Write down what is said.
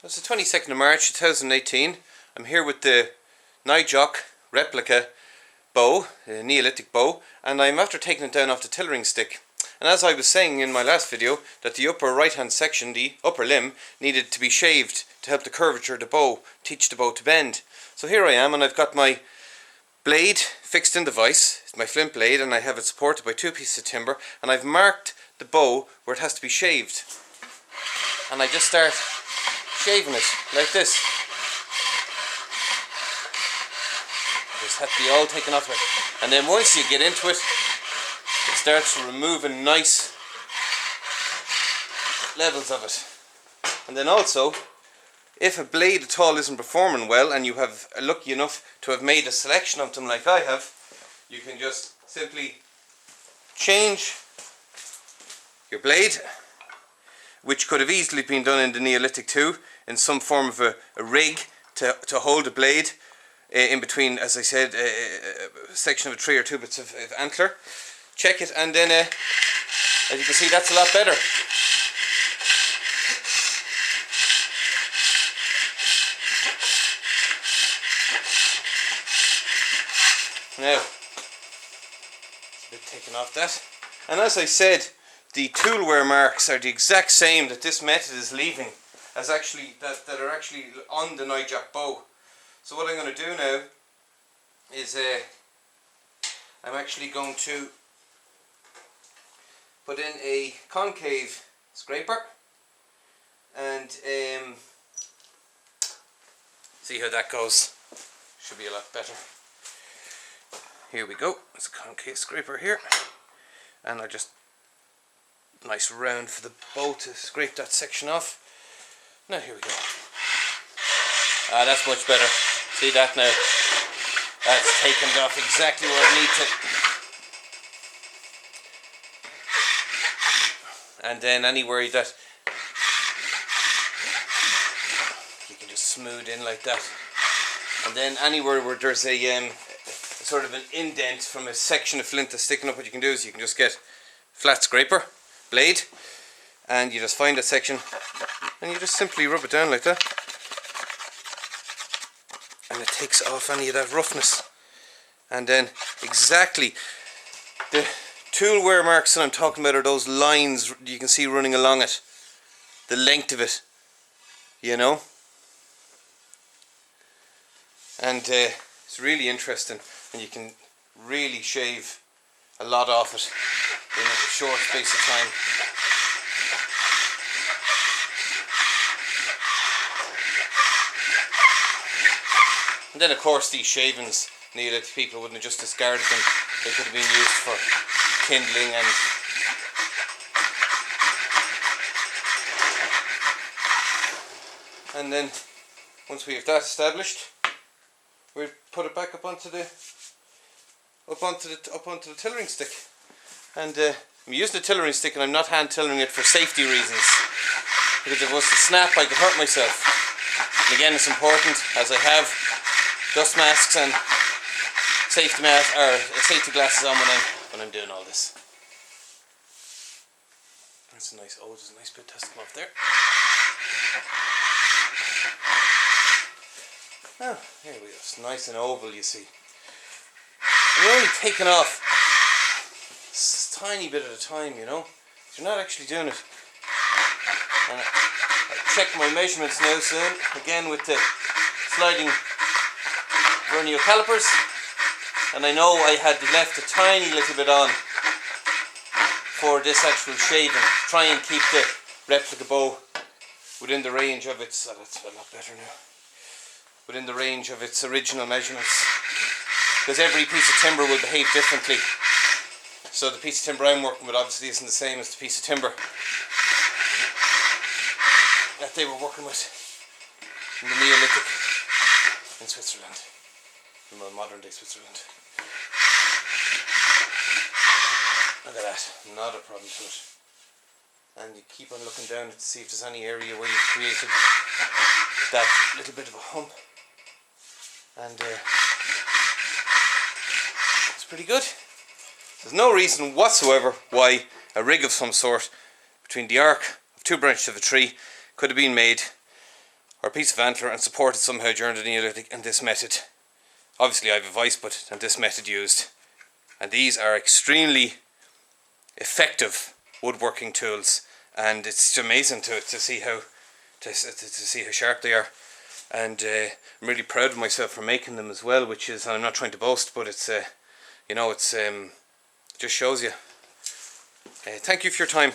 It's the 22nd of March 2018. I'm here with the Neolithic replica bow, a Neolithic bow, and I'm after taking it down off the tillering stick. And as I was saying in my last video, that the upper right hand section, the upper limb, needed to be shaved to help the curvature of the bow, teach the bow to bend. So here I am, and I've got my blade fixed in the vise. It's my Flint blade, and I have it supported by two pieces of timber, and I've marked the bow where it has to be shaved. And I just start shaving it like this. Just have to be all taken off it. And then once you get into it, it starts removing nice levels of it. And then also, if a blade at all isn't performing well and you have lucky enough to have made a selection of them like I have, you can just simply change your blade, which could have easily been done in the Neolithic too, in some form of a rig to hold a blade in between, as I said, a section of a tree or two bits of antler. Check it, and then as you can see, that's a lot better. Now, a bit taken off that. And as I said, the tool wear marks are the exact same that this method is leaving, as actually that are actually on the Neolithic bow. So what I'm going to do now is I'm actually going to put in a concave scraper and see how that goes. Should be a lot better. Here we go. There's a concave scraper here, and I just nice round for the bow to scrape that section off. Now here we go. That's much better. See that now? That's taken it off exactly where I need to. And then anywhere that you can just smooth in like that. And then anywhere where there's a sort of an indent from a section of flint that's sticking up, what you can do is you can just get flat scraper blade, and you just find that section and you just simply rub it down like that, and it takes off any of that roughness. And then exactly the tool wear marks that I'm talking about are those lines you can see running along it, the length of it, you know. And it's really interesting, and you can really shave a lot off it in a short space of time. And then of course these shavings, Neolithic people wouldn't have just discarded them. They could have been used for kindling and then once we have that established, we put it back up onto the tillering stick. And I'm using the tillering stick, and I'm not hand tillering it for safety reasons, because if it was to snap I could hurt myself. And again, it's important, as I have dust masks and safety glasses on when I'm doing all this. That's a nice, there's a nice bit has to come off there. Oh, here we go. It's nice and oval, you see. And we're only taking off a tiny bit at a time, you know. You're not actually doing it. And I'll check my measurements now soon, again with the sliding vernier calipers. And I know I had left a tiny little bit on for this actual shaving. Try and keep the replica bow within the range of its, that's a lot better now, within the range of its original measurements, because every piece of timber will behave differently. So the piece of timber I'm working with obviously isn't the same as the piece of timber that they were working with in the Neolithic in Switzerland, in modern day Switzerland. Look at that, not a problem to it. And you keep on looking down to see if there's any area where you've created that little bit of a hump. And it's pretty good. There's no reason whatsoever why a rig of some sort between the arc of two branches of a tree could have been made, or a piece of antler and supported somehow during the Neolithic, and this method. Obviously I have a vice, and this method used. And these are extremely effective woodworking tools, and it's amazing to see how sharp they are. And I'm really proud of myself for making them as well, which is, I'm not trying to boast, but it's you know, it's just shows you. Thank you for your time.